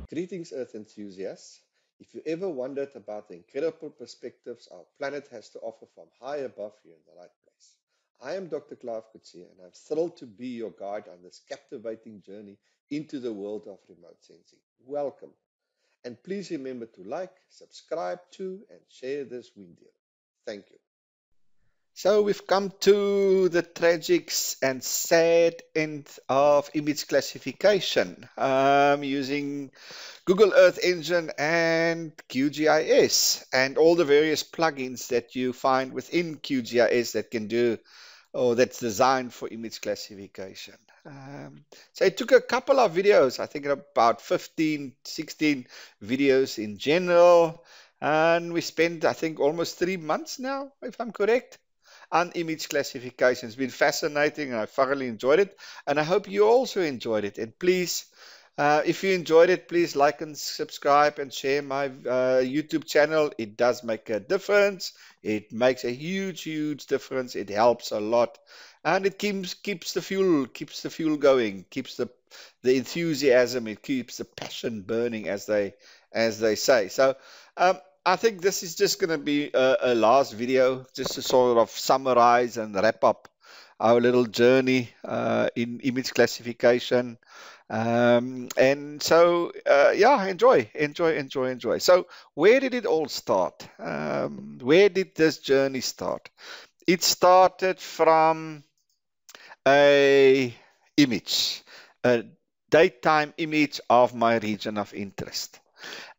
Greetings, Earth enthusiasts. If you ever wondered about the incredible perspectives our planet has to offer from high above, you're in the right place. I am Dr. Clive Coetzee, and I'm thrilled to be your guide on this captivating journey into the world of remote sensing. Welcome. And please remember to like, subscribe to, and share this video. Thank you. So we've come to the tragic and sad end of image classification using Google Earth Engine and QGIS and all the various plugins that you find within QGIS that can do or that's designed for image classification. So it took a couple of videos, I think about 15, 16 videos in general. And we spent, I think, almost 3 months now, if I'm correct, on image classification. It's been fascinating and I thoroughly enjoyed it. And I hope you also enjoyed it. And please, if you enjoyed it, please like and subscribe and share my YouTube channel. It does make a difference. It makes a huge, huge difference. It helps a lot. And it keeps the fuel going, keeps the enthusiasm, it keeps the passion burning, as they say. So I think this is just going to be a last video, just to sort of summarize and wrap up our little journey in image classification. And so, yeah, enjoy. So where did it all start? Where did this journey start? It started from a image, a daytime image of my region of interest.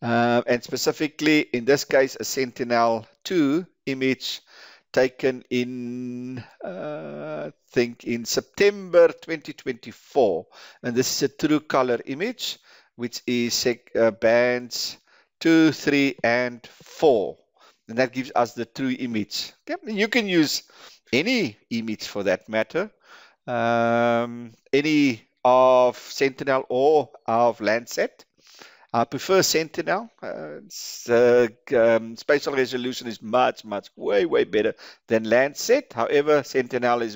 And specifically, in this case, a Sentinel-2 image taken in, I think, in September 2024. And this is a true color image, which is bands 2, 3, and 4. And that gives us the true image. Okay? You can use any image for that matter, any of Sentinel or of Landsat. I prefer Sentinel. Spatial resolution is way better than Landsat. However, Sentinel is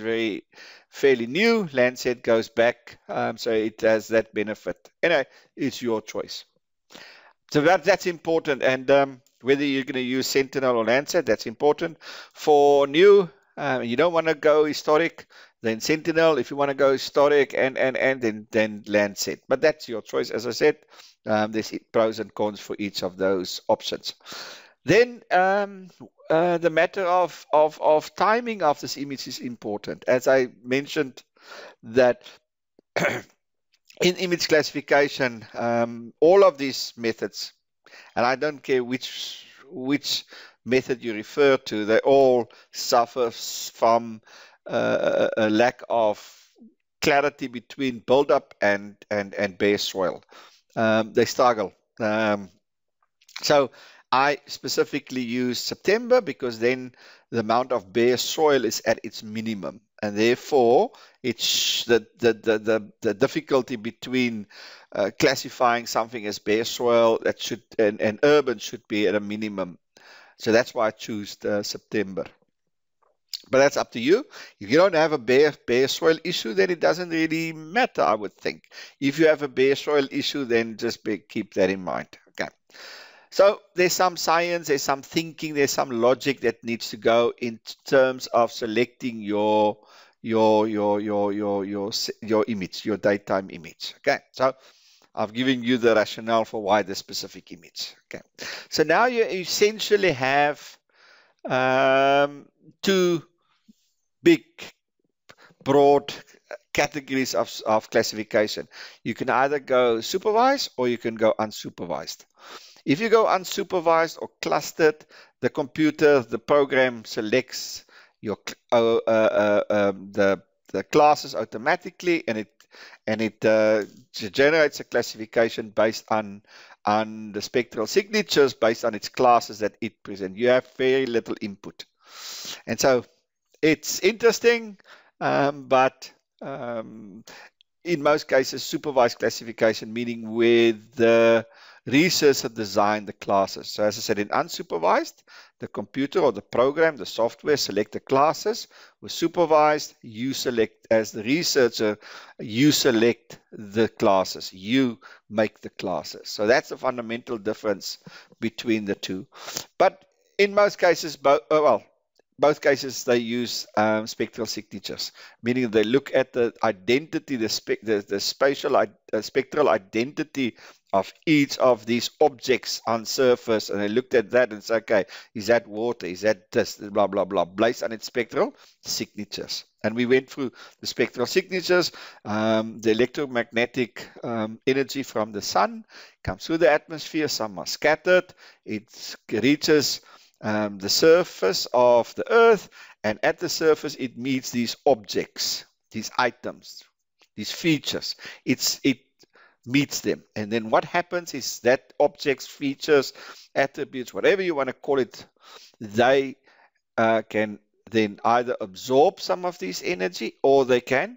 fairly new. Landsat goes back, so it has that benefit. Anyway, it's your choice. So that's important, and whether you're going to use Sentinel or Landsat, that's important. For new, you don't want to go historic, then Sentinel. If you want to go historic and then Landsat. But that's your choice. As I said, there's pros and cons for each of those options. Then the matter of timing of this image is important. As I mentioned, that in image classification, all of these methods, and I don't care which method you refer to, they all suffer from a lack of clarity between buildup and bare soil. They struggle. So I specifically use September because then the amount of bare soil is at its minimum, and therefore it's the difficulty between classifying something as bare soil that should and urban should be at a minimum. So that's why I choose September. But that's up to you. If you don't have a bare soil issue, then it doesn't really matter, I would think. If you have a bare soil issue, then just keep that in mind. Okay. So there's some science, there's some thinking, there's some logic that needs to go in terms of selecting your image, your daytime image. Okay. So I've given you the rationale for why the specific image. Okay. So now you essentially have two big, broad categories of classification. You can either go supervised or you can go unsupervised. If you go unsupervised or clustered, the computer, the program selects your the classes automatically, and it generates a classification based on the spectral signatures based on its classes that it presents. You have very little input, and so it's interesting, but in most cases, supervised classification, meaning with the researcher design the classes. So as I said, in unsupervised, the computer or the program, the software, select the classes. With supervised, you select, as the researcher, you select the classes. You make the classes. So that's the fundamental difference between the two. But in most cases, both cases they use spectral signatures, meaning they look at the identity, the spatial spectral identity of each of these objects on surface, and they looked at that and said, okay, is that water, is that this, blah blah blah, based on its spectral signatures. And we went through the spectral signatures. The electromagnetic energy from the sun comes through the atmosphere. Some are scattered. It reaches the surface of the earth, and at the surface it meets these objects, these items, these features. It meets them, and then what happens is that objects, features, attributes, whatever you want to call it, they can then either absorb some of this energy or they can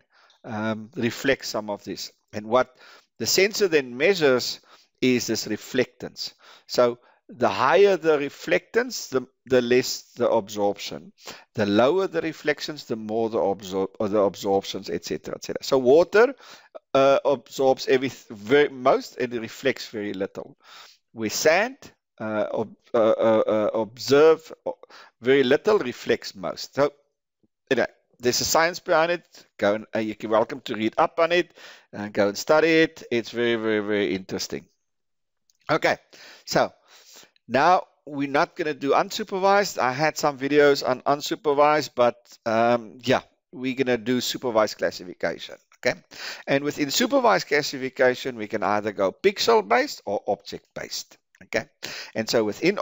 reflect some of this. And what the sensor then measures is this reflectance. So the higher the reflectance, the less the absorption. The lower the reflections, the more the absorptions, etc., etc. So water absorbs most, and it reflects very little. With sand, observe very little, reflects most. So there's a science behind it. Go and you're welcome to read up on it and go and study it. It's very, very, very interesting. Okay, so now we're not going to do unsupervised. I had some videos on unsupervised, but yeah, we're going to do supervised classification. Okay, and within supervised classification, we can either go pixel-based or object-based. Okay, and so within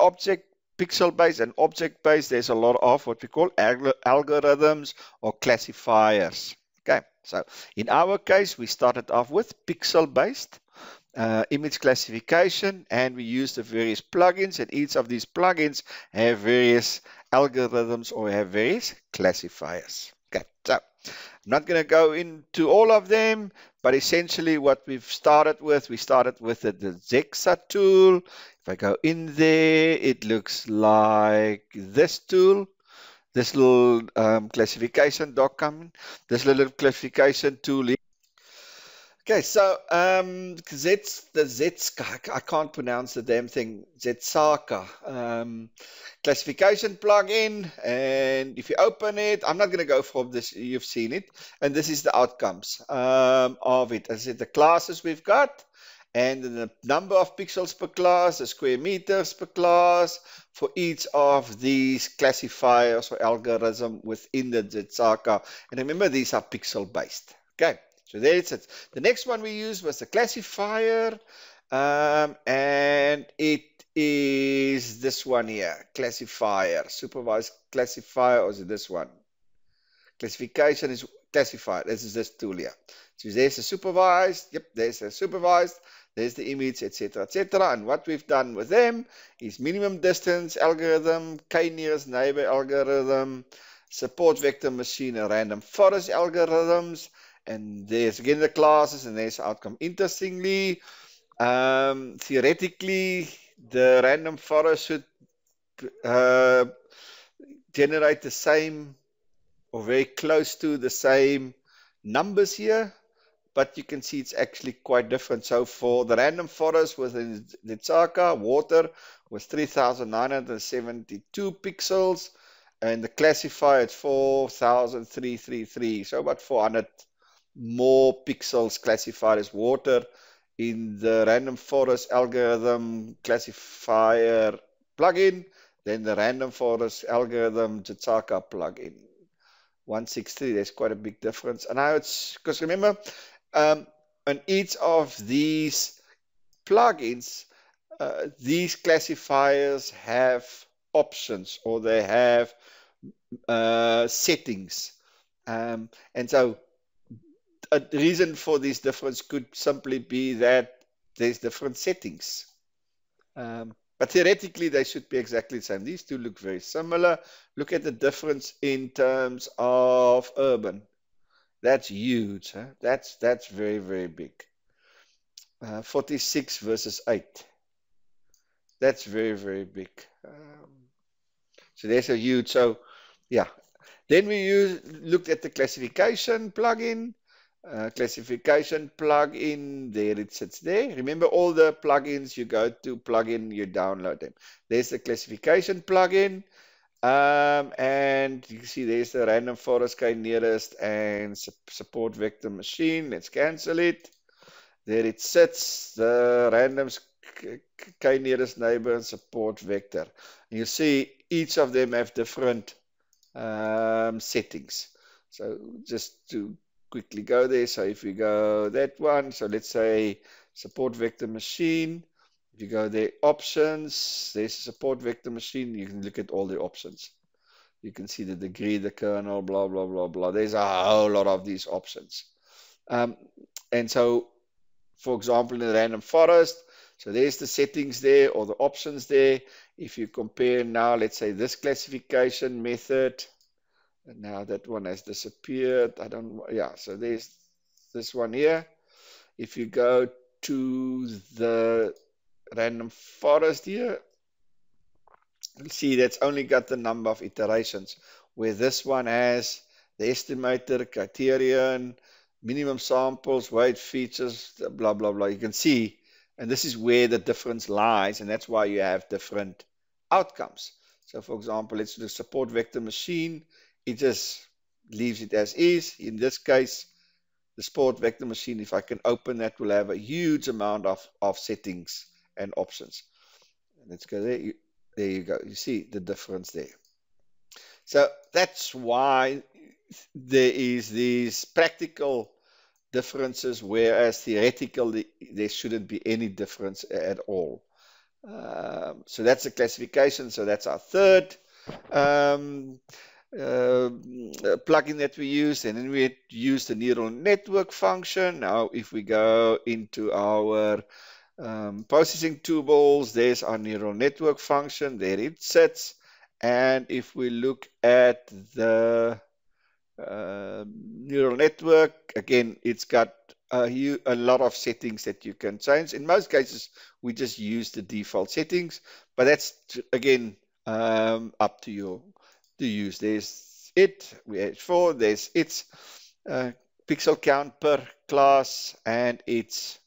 pixel-based and object-based, there's a lot of what we call algorithms or classifiers. Okay, so in our case, we started off with pixel-based image classification, and we use the various plugins, and each of these plugins have various algorithms or have various classifiers. Okay, so I'm not going to go into all of them, but essentially what we started with the Zexa tool. If I go in there, it looks like this tool, this little classification document, this little classification tool here. Okay, so I can't pronounce the damn thing, Zetsaka classification plugin, and if you open it, I'm not going to go from this, you've seen it, and this is the outcomes of it. As I said, the classes we've got, and the number of pixels per class, the square meters per class for each of these classifiers or algorithm within the Zetsaka. And remember, these are pixel based. Okay. So there it is. The next one we used was the classifier, and it is this one here, classifier, supervised classifier, or is it this one? Classification is classifier. This is this tool here. So there's a supervised, yep, there's a supervised, there's the image, etc., etc. And what we've done with them is minimum distance algorithm, k-nearest neighbor algorithm, support vector machine, and random forest algorithms. And there's again the classes, and there's outcome. Interestingly, theoretically, the random forest should generate the same or very close to the same numbers here, but you can see it's actually quite different. So for the random forest within the Zetsaka, water was 3,972 pixels, and the classifier at 4,333, so about 400 more pixels classified as water in the random forest algorithm classifier plugin than the random forest algorithm Zetsaka plugin. 163, there's quite a big difference. And now it's because remember, on each of these plugins, these classifiers have options, or they have settings, and so a reason for this difference could simply be that there's different settings. But theoretically, they should be exactly the same. These two look very similar. Look at the difference in terms of urban. That's huge. Huh? That's very, very big. 46 versus 8. That's very, very big. So there's a huge, so yeah. Then we looked at the classification plugin. Classification plugin, there it sits there. Remember all the plugins, you go to plugin, you download them. There's the classification plugin. And you can see there's the random forest k-nearest and support vector machine. Let's cancel it. There it sits, the random k-nearest neighbor and support vector. You see each of them have different settings. So just to quickly go there, so if we go that one, so let's say support vector machine. If you go there, options, there's a support vector machine, you can look at all the options. You can see the degree, the kernel, blah, blah, blah, blah. There's a whole lot of these options. And so, for example, in the random forest, so there's the settings there or the options there. If you compare now, let's say this classification method, and now that one has disappeared. I don't, yeah, so there's this one here. If you go to the random forest here, you'll see that's only got the number of iterations, where this one has the estimator, criterion, minimum samples, weight, features, blah, blah, blah. You can see, and this is where the difference lies, and that's why you have different outcomes. So for example, let's do support vector machine. It just leaves it as is. In this case, the support vector machine, if I can open that, will have a huge amount of settings and options. Let's go there. There you go. You see the difference there. So that's why there is these practical differences, whereas theoretical, there shouldn't be any difference at all. So that's the classification. So that's our third plugin that we use, and then we use the neural network function. Now, if we go into our processing toolballs, there's our neural network function. There it sits. And if we look at the neural network, again, it's got a lot of settings that you can change. In most cases, we just use the default settings, but that's, again, up to you to use. There's it, we have 4, there's its pixel count per class, and its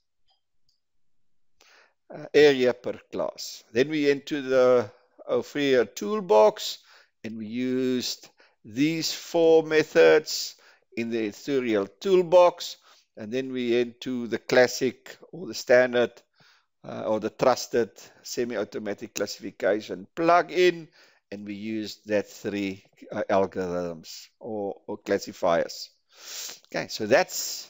area per class. Then we enter the Ophria toolbox, and we used these 4 methods in the Ethereal toolbox, and then we into the classic or the standard or the trusted semi-automatic classification plugin, and we used that 3 algorithms or classifiers. Okay, so that's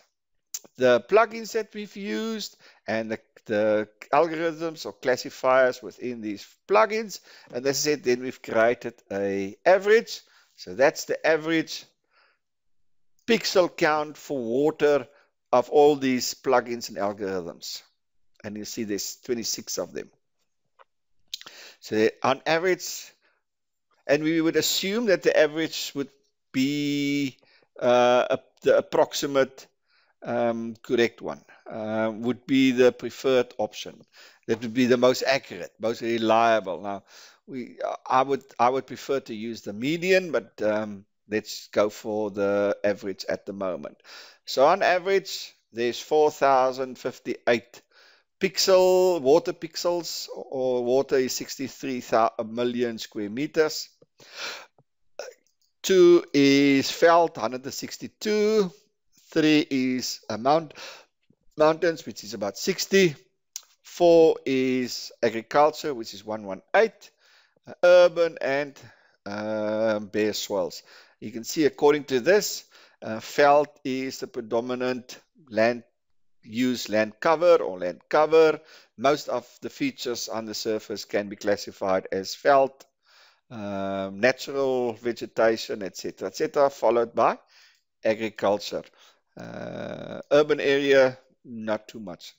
the plugins that we've used and the algorithms or classifiers within these plugins. And as I said, then we've created an average. So that's the average pixel count for water of all these plugins and algorithms. And you see there's 26 of them. So on average, and we would assume that the average would be the approximate correct one, would be the preferred option. That would be the most accurate, most reliable. Now, I would prefer to use the median, but let's go for the average at the moment. So on average, there's 4,058 water pixels, or water is 63 million square meters. 2 is veld, 162. 3 is mountains, which is about 60. 4 is agriculture, which is 118. Urban and bare soils. You can see according to this, veld is the predominant land cover or land cover. Most of the features on the surface can be classified as veld, natural vegetation, etc., followed by agriculture. Urban area, not too much,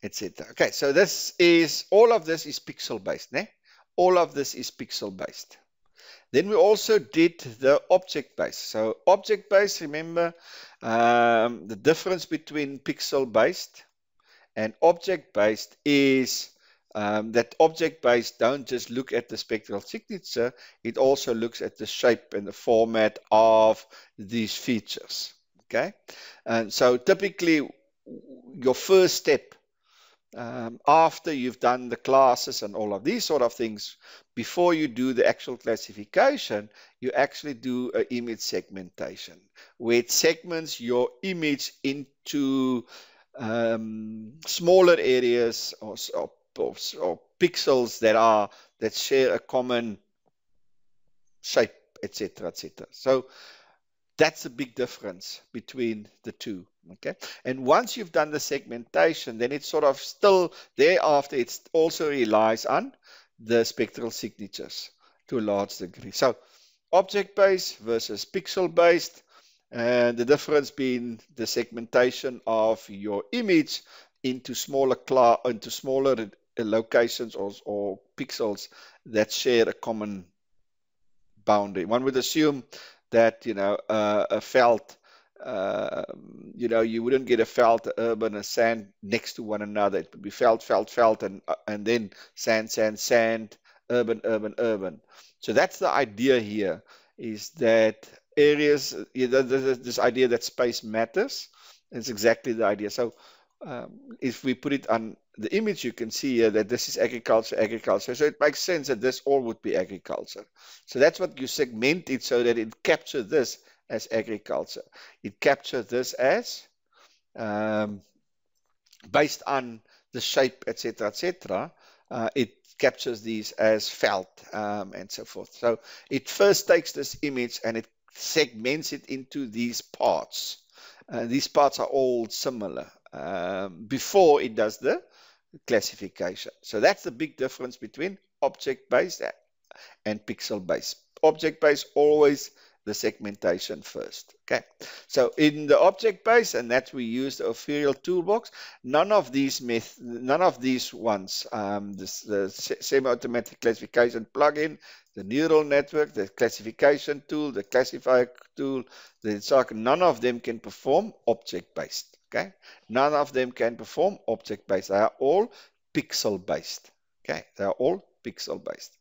etc. Okay, so this is, all of this is pixel based, né? All of this is pixel based. Then we also did the object based. So object based, remember the difference between pixel based and object based is that object-based don't just look at the spectral signature, it also looks at the shape and the format of these features. Okay, and so typically your first step after you've done the classes and all of these sort of things, before you do the actual classification, you actually do an image segmentation, where it segments your image into smaller areas or pixels that share a common shape, etc., etc. So that's a big difference between the two. Okay, and once you've done the segmentation, then it's sort of still thereafter it also relies on the spectral signatures to a large degree. So object-based versus pixel-based, and the difference being the segmentation of your image into smaller locations or pixels that share a common boundary. One would assume that a veld, you wouldn't get a veld, urban, and sand next to one another. It would be veld, and then sand, urban, urban. So that's the idea here, is that areas, this idea that space matters. It's exactly the idea. So if we put it on the image, you can see here that this is agriculture. So it makes sense that this all would be agriculture. So that's what you segment it, so that it captures this as agriculture. It captures this as based on the shape, etc. It captures these as veld and so forth. So it first takes this image and it segments it into these parts. These parts are all similar before it does the classification. So that's the big difference between object-based and pixel-based. Object-based, always the segmentation first. Okay, so in the object-based, and that we use the Authorial toolbox, none of these ones, the semi-automatic classification plugin, the neural network, the classification tool, the classifier tool, none of them can perform object-based. Okay, none of them can perform object-based. They are all pixel-based. Okay, they are all pixel-based.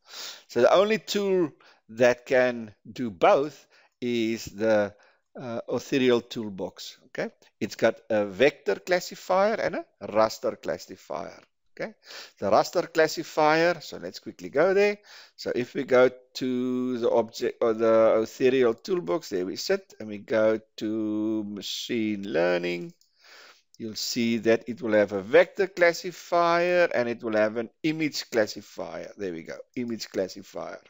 So the only tool that can do both is the Authorial toolbox. Okay, it's got a vector classifier and a raster classifier. Okay, the raster classifier, so let's quickly go there. So if we go to the object or the Authorial toolbox, there we sit, and we go to machine learning, you'll see that it will have a vector classifier and it will have an image classifier. There we go, image classifier.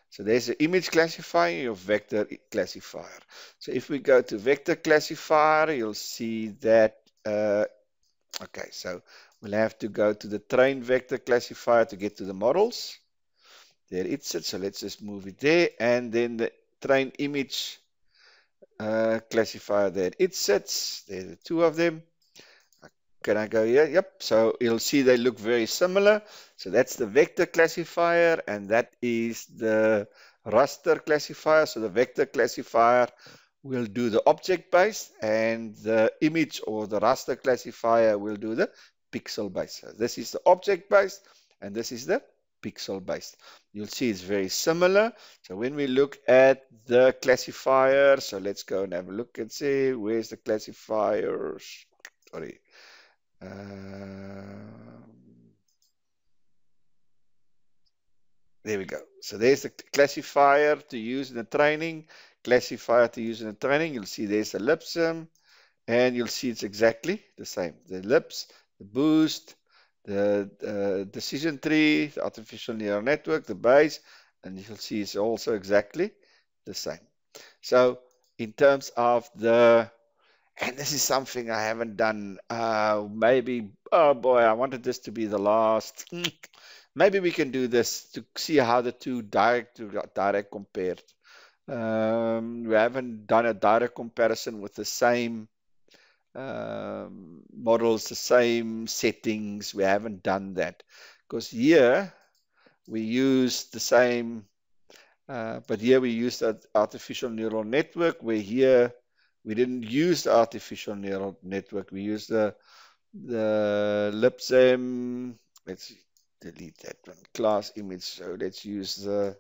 So there's an image classifier, your vector classifier. So if we go to vector classifier, you'll see that, okay, so we'll have to go to the train vector classifier to get to the models. There it sits, so let's just move it there. And then the train image classifier, there it sits. There's the two of them. Can I go here? Yep. So you'll see they look very similar. So that's the vector classifier, and that is the raster classifier. So the vector classifier will do the object-based, and the image or the raster classifier will do the pixel-based. So this is the object-based, and this is the pixel-based. You'll see it's very similar. So when we look at the classifier, so let's go and have a look and see where's the classifiers. Sorry. There we go. So there's the classifier to use in the training, You'll see there's the ellipsum, and you'll see it's exactly the same. The ellipse, the boost, the decision tree, the artificial neural network, the base, and you'll see it's also exactly the same. So in terms of the, and this is something I haven't done, maybe, oh boy, I wanted this to be the last. Maybe we can do this to see how the two direct compared. We haven't done a direct comparison with the same models, the same settings. We haven't done that because here we use the same, but here we use the artificial neural network, where here we didn't use the artificial neural network. We used the ellipsum. Let's see. delete that one. Class image. So let's use the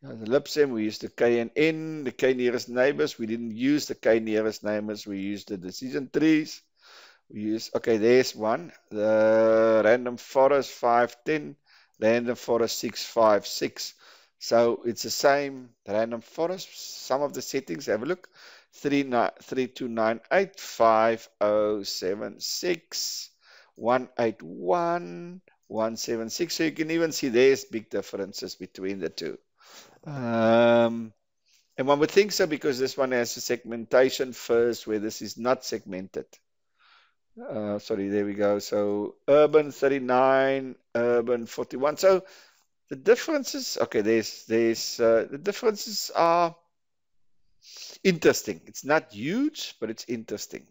LibSem. We use the KNN, the K nearest neighbors. We didn't use the K nearest neighbors. We used the decision trees. We use, okay, there's one. The random forest 510, random forest 656. So it's the same random forest. Some of the settings, have a look. 3298 5076 181 176. So you can even see there's big differences between the two. And one would think so because this one has a segmentation first where this is not segmented. Sorry, there we go. So urban 39, urban 41. So the differences, okay, the differences are interesting. It's not huge, but it's interesting.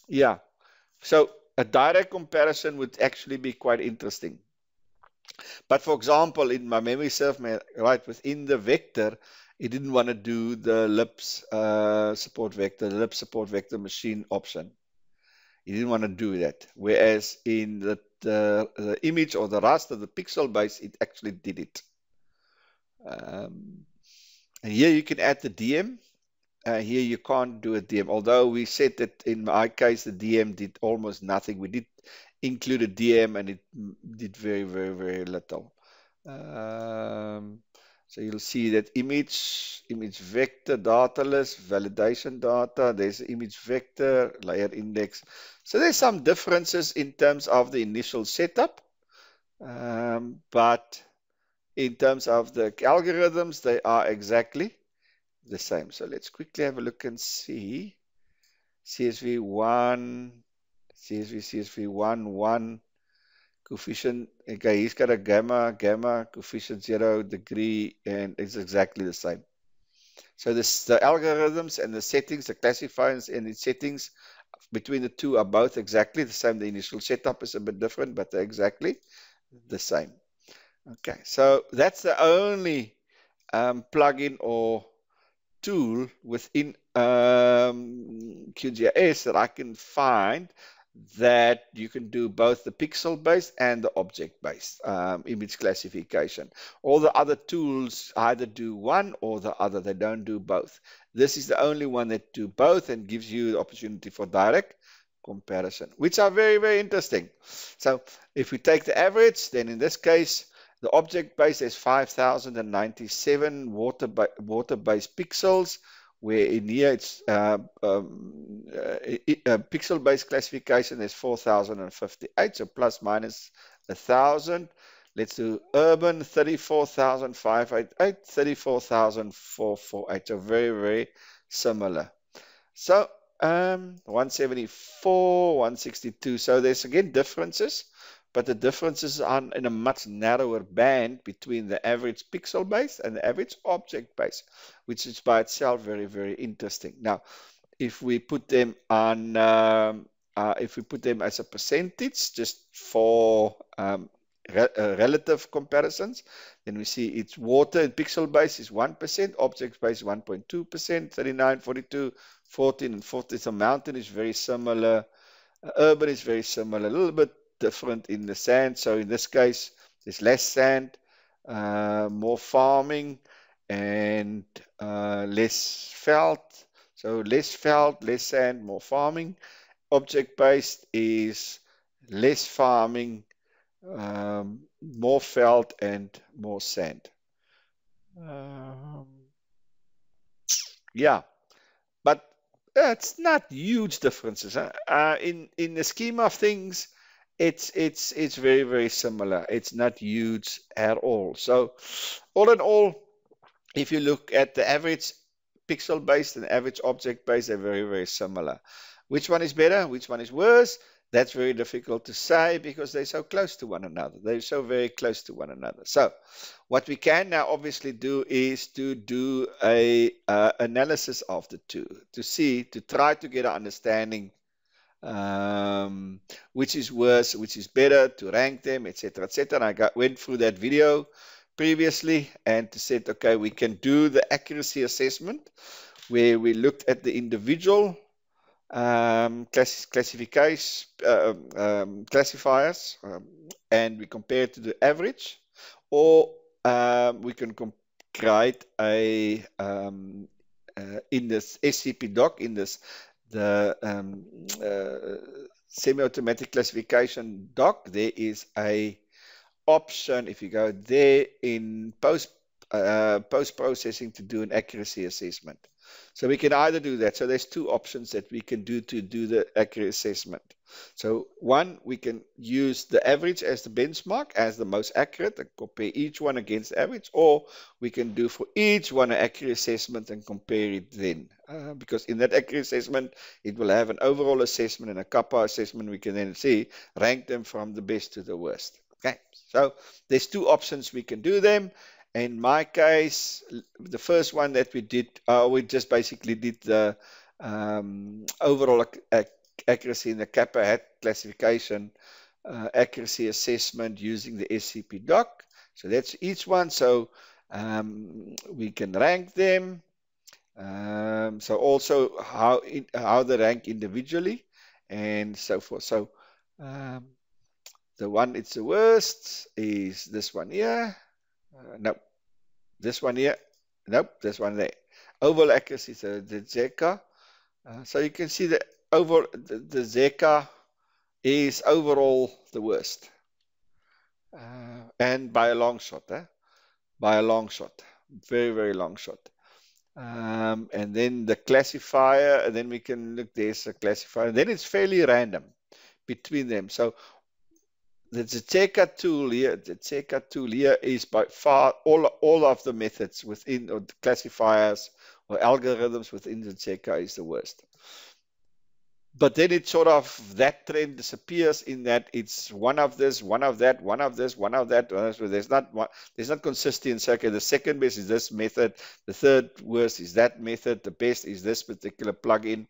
Yeah. So a direct comparison would actually be quite interesting. But for example, in my memory serve, right within the vector, it didn't want to do the libs support vector, the lib support vector machine option. It didn't want to do that. Whereas in the image or the raster, the pixel base, it actually did it. And here you can add the DM. Here you can't do a DM, although we said that in my case, the DM did almost nothing. We did include a DM and it did very, very, very little. So you'll see that image vector, data list, validation data, there's image vector, layer index. So there's some differences in terms of the initial setup, but in terms of the algorithms, they are exactly the same. So let's quickly have a look and see. CSV1, CSV1, coefficient. Okay, he's got a gamma, coefficient 0 degree, and it's exactly the same. So the algorithms and the settings, the classifiers and its settings between the two are both exactly the same. The initial setup is a bit different, but they're exactly the same. Okay, so that's the only plugin or tool within QGIS that I can find that you can do both the pixel-based and the object-based image classification. All the other tools either do one or the other. They don't do both. This is the only one that do both and gives you the opportunity for direct comparison, which are very, very interesting. So if we take the average, then in this case, the object base is 5,097 water-based pixels, where in here it's pixel-based classification is 4,058, so plus minus 1,000. Let's do urban 34,588, 34,448, so very, very similar. So 174, 162, so there's again differences, but the differences are in a much narrower band between the average pixel base and the average object base, which is by itself very, very interesting. Now, if we put them on, if we put them as a percentage, just for relative comparisons, then we see it's water and pixel base is 1%, object base 1.2%, 39, 42, 14, and 40. So mountain is very similar, urban is very similar, a little bit different in the sand. So in this case, there's less sand, more farming, and less veld. So less veld, less sand, more farming. Object-based is less farming, more veld, and more sand. Yeah, but it's not huge differences. In the scheme of things, it's very, very similar. It's not huge at all. So all in all, if you look at the average pixel based and average object based, they're very, very similar. Which one is better? Which one is worse? That's very difficult to say because they're so close to one another. They're so very close to one another. So what we can now obviously do is to do a analysis of the two, to try to get an understanding which is worse, which is better, to rank them, etc., etc. And I went through that video previously and said, okay, we can do the accuracy assessment where we looked at the individual classifiers, and we compare it to the average, or we can create a in this SCP doc, in this the semi-automatic classification doc, there is a option, if you go there, in post processing, to do an accuracy assessment. So we can either do that. So there's two options that we can do to do the accuracy assessment. So one, we can use the average as the benchmark, as the most accurate, and compare each one against the average, or we can do for each one an accuracy assessment and compare it then. Because in that accuracy assessment, it will have an overall assessment and a kappa assessment. We can then see, rank them from the best to the worst. Okay, so there's two options we can do them. In my case, the first one that we did, we just basically did the overall accuracy in the kappa hat classification accuracy assessment using the SCP doc. So that's each one. So we can rank them. So also how they rank individually and so forth. So the one it's the worst is this one here. Nope. This one here. Nope. This one there. Overall accuracy, so the Zeka. So you can see that the Zeka is overall the worst. And by a long shot. By a long shot. Very, very long shot. And then the classifier, and then we can look, there's a classifier. And then it's fairly random between them. So the Zeka tool here, is by far all of the methods within, or the classifiers or algorithms within the Zeka, is the worst. But then it sort of, that trend disappears in that it's one of this, one of that, one of this, one of that. So there's not consistency. Okay, the second best is this method, the third worst is that method, the best is this particular plugin,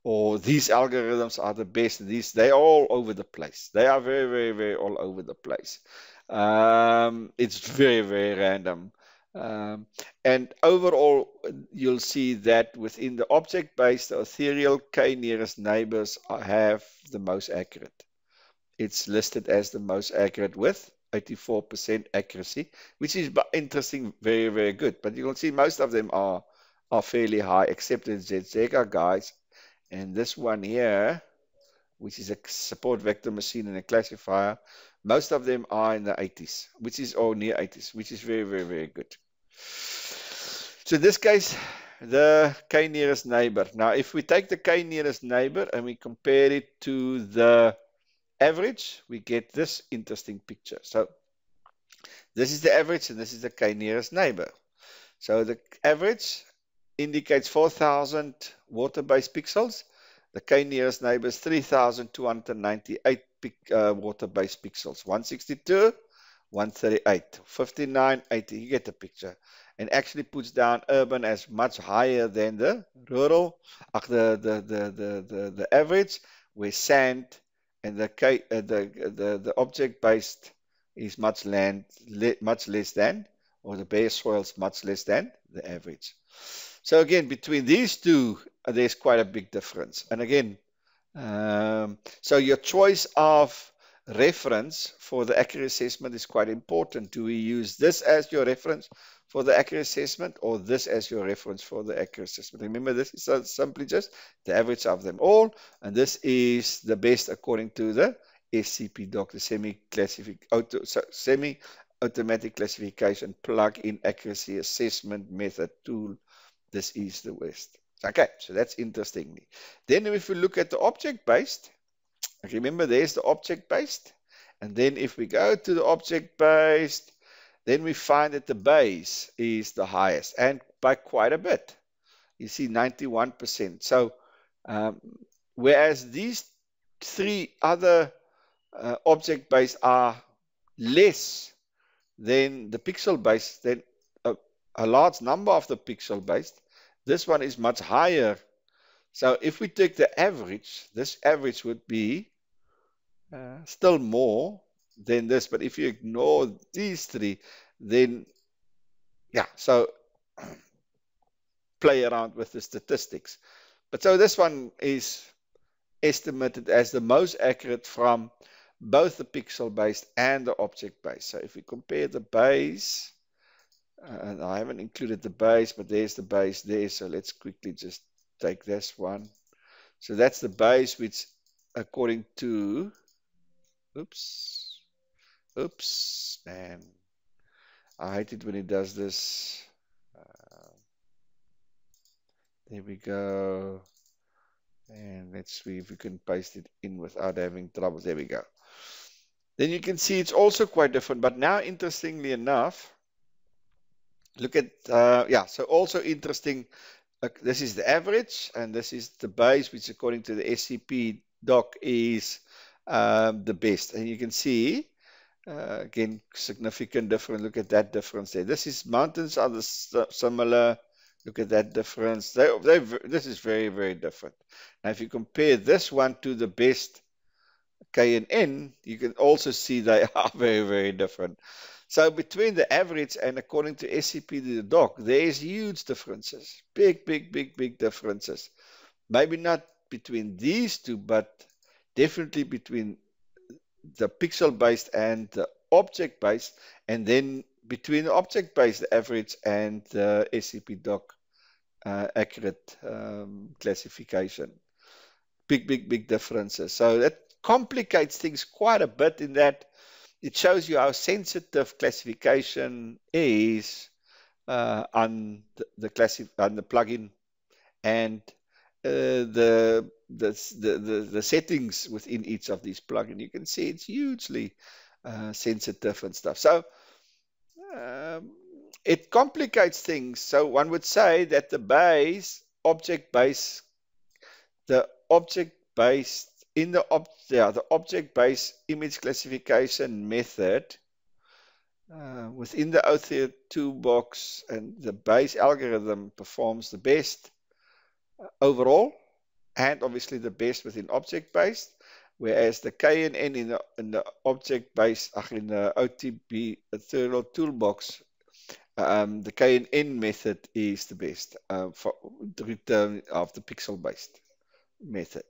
or these algorithms are the best. They're all over the place. They are very, very, very all over the place. It's very, very random. And overall, you'll see that within the object-based, the ethereal k-nearest neighbors have the most accurate. It's listed as the most accurate with 84% accuracy, which is interesting, very, very good. But you'll see most of them are fairly high, except the Zeka guys. And this one here, which is a support vector machine and a classifier, most of them are in the 80s, which is, or near 80s, which is very, very, very good. So in this case, the k-nearest neighbor. Now, if we take the k-nearest neighbor and we compare it to the average, we get this interesting picture. So this is the average and this is the k-nearest neighbor. So the average indicates 4,000 water-based pixels. The k-nearest neighbor is 3,298 water-based pixels. 162, 138, 59, 80. You get the picture. And actually puts down urban as much higher than the rural, the average, where sand and the object-based is much less than, or the bare soils much less than the average. So again, between these two, there's quite a big difference. And again, so your choice of reference for the accuracy assessment is quite important. Do we use this as your reference for the accuracy assessment, or this as your reference for the accuracy assessment? Remember, this is simply just the average of them all, and this is the best according to the SCP doc, the semi-automatic classification plug-in accuracy assessment method tool. This is the worst. Okay, so that's interesting. Then if we look at the object-based, remember there's the object-based, and then if we go to the object-based, then we find that the base is the highest, and by quite a bit. You see 91%. So whereas these three other object-based are less than the pixel-based, then a large number of the pixel-based, this one is much higher. So if we take the average, this average would be still more than this. But if you ignore these three, then yeah, so play around with the statistics. But so this one is estimated as the most accurate from both the pixel-based and the object-based. So if we compare the base, and I haven't included the base, but there's the base there. So let's quickly just take this one. So that's the base, which according to, oops, man, I hate it when it does this. There we go. And let's see if we can paste it in without having trouble. There we go. Then you can see it's also quite different. But now, interestingly enough, look at, yeah, so also interesting. This is the average, and this is the base, which according to the SCP doc is the best. And you can see, again, significant difference. Look at that difference there. This is mountains are similar. Look at that difference. This is very, very different. Now, if you compare this one to the best K and N, you can also see they are very, very different. So between the average and according to SCP, the doc, there is huge differences. Big, big, big, big differences. Maybe not between these two, but definitely between the pixel-based and the object-based, and then between the object-based, the average, and the SCP-doc accurate classification. Big, big, big differences. So that complicates things quite a bit in that it shows you how sensitive classification is on the plugin and the settings within each of these plugins. You can see it's hugely sensitive and stuff. So it complicates things. So one would say that the object-based the object-based image classification method within the OTheo toolbox and the base algorithm performs the best overall, and obviously the best within object-based, whereas the KNN in the object-based, in the OTB Ethereal toolbox, the KNN method is the best for the return of the pixel-based method.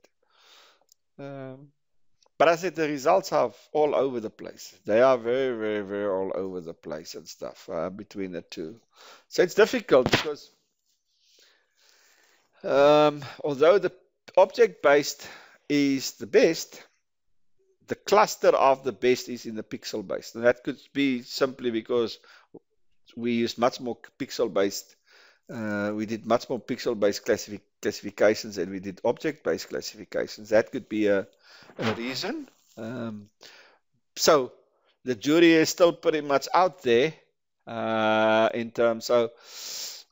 But I said the results are all over the place. They are very, very, very all over the place and stuff between the two. So it's difficult because although the object-based is the best, the cluster of the best is in the pixel-based. And that could be simply because we used much more pixel-based. We did much more pixel-based classifications than we did object-based classifications. That could be a reason. So the jury is still pretty much out there in terms of,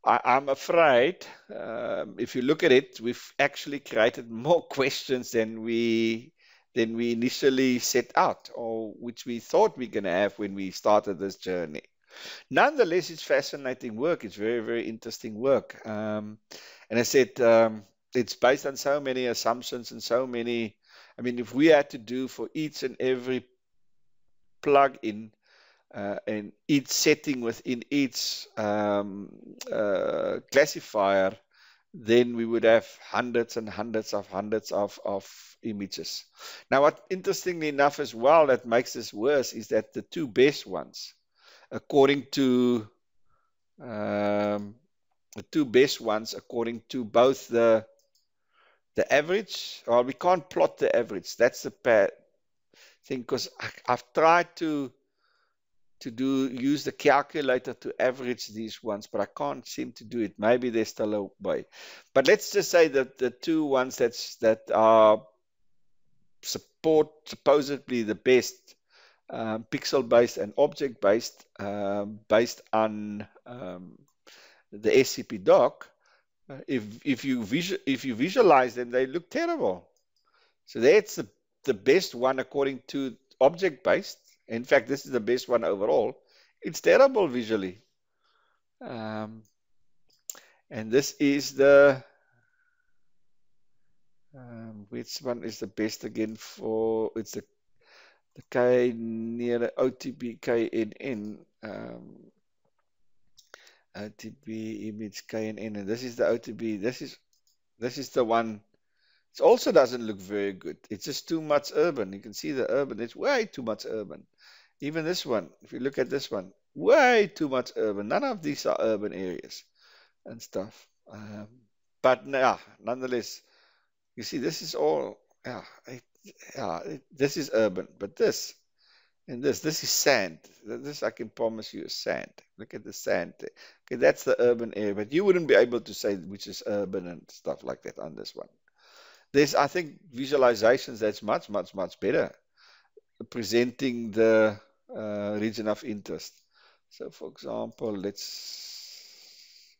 I'm afraid, if you look at it, we've actually created more questions than we initially set out, or which we thought we were going to have when we started this journey. Nonetheless, it's fascinating work. It's very, very interesting work. And I said, it's based on so many assumptions and so many. I mean, if we had to do for each and every plugin and each setting within each classifier, then we would have hundreds and hundreds of images. Now, what interestingly enough as well that makes this worse is that the two best ones, according to both the average, well, we can't plot the average. That's the bad thing, because I've tried to use the calculator to average these ones, but I can't seem to do it. Maybe there's still a way. But let's just say that the two ones that are supposedly the best, pixel-based and object-based, based on the SCP doc, if you visualize them, they look terrible. So that's the best one according to object-based. In fact, this is the best one overall. It's terrible visually. And this is the which one is the best again for, it's the K near OTB KNN, OTB image KNN, and this is the OTB. This is This is the one. It also doesn't look very good. It's just too much urban. You can see the urban. It's way too much urban. Even this one, if you look at this one, way too much urban. None of these are urban areas and stuff. But yeah, nonetheless, you see, this is all, this is urban. But this and this is sand. This I can promise you is sand. Look at the sand there. Okay, that's the urban area. But you wouldn't be able to say which is urban and stuff like that on this one. There's, I think, visualizations that's much, much, much better presenting the region of interest. So, for example, let's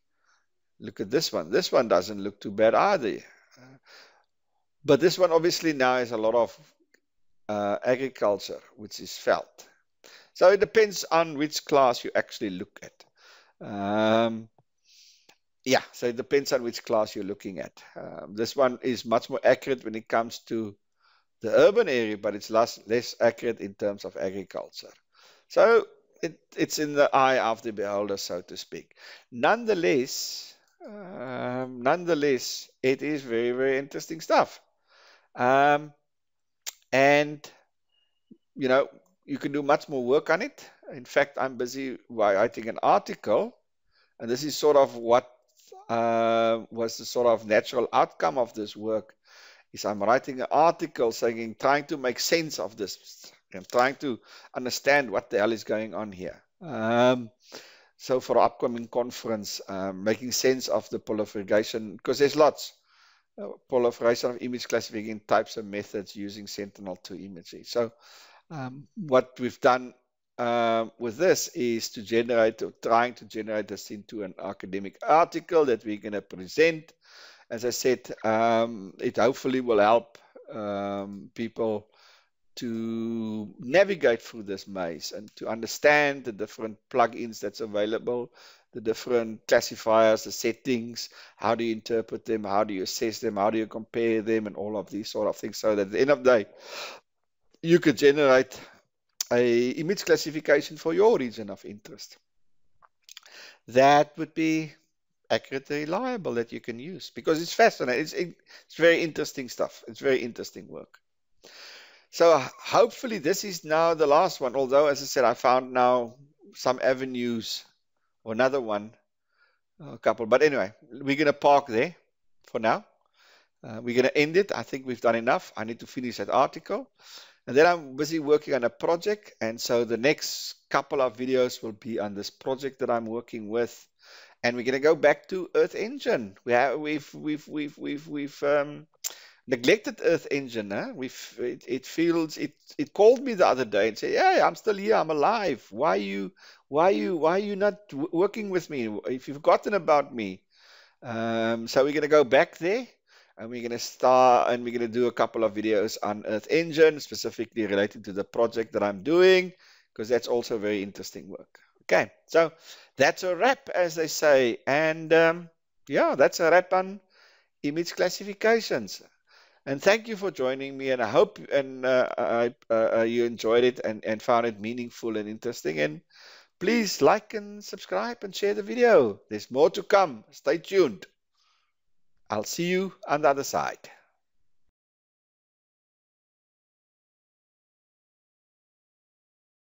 look at this one. This one doesn't look too bad either. But this one obviously now has a lot of agriculture, which is veld. So it depends on which class you actually look at. Yeah, so it depends on which class you're looking at. This one is much more accurate when it comes to the urban area, but it's less accurate in terms of agriculture. So it's in the eye of the beholder, so to speak. Nonetheless, it is very, very interesting stuff. And you know, you can do much more work on it. In fact, I'm busy writing an article, and this is sort of what was the sort of natural outcome of this work. Is I'm writing an article saying, trying to make sense of this, and trying to understand what the hell is going on here. So for our upcoming conference, making sense of the proliferation, because there's lots. Proliferation of image classification types and methods using Sentinel-2 imagery. So what we've done with this is to generate, or trying to generate this into an academic article that we're going to present. As I said, it hopefully will help people to navigate through this maze and to understand the different plugins that's available, the different classifiers, the settings, how do you interpret them, how do you assess them, how do you compare them, and all of these sort of things, so that at the end of the day, you could generate a image classification for your region of interest. That would be accurate and reliable, that you can use, because it's fascinating. It's very interesting stuff. It's very interesting work. So hopefully this is now the last one, although, as I said, I found now some avenues, or another one, a couple. But anyway, we're going to park there for now. We're going to end it. I think we've done enough. I need to finish that article. And then I'm busy working on a project. And so the next couple of videos will be on this project that I'm working with. And we're going to go back to Earth Engine. We've neglected Earth Engine. Huh? It called me the other day and said, "Yeah, I'm still here. I'm alive. Why are you not working with me? If you've forgotten about me." So we're going to go back there, and we're going to start, and we're going to do a couple of videos on Earth Engine, specifically related to the project that I'm doing, because that's also very interesting work. Okay, so that's a wrap, as they say. And yeah, that's a wrap on image classifications. And thank you for joining me, and I hope you enjoyed it and found it meaningful and interesting. And please like and subscribe and share the video. There's more to come. Stay tuned. I'll see you on the other side.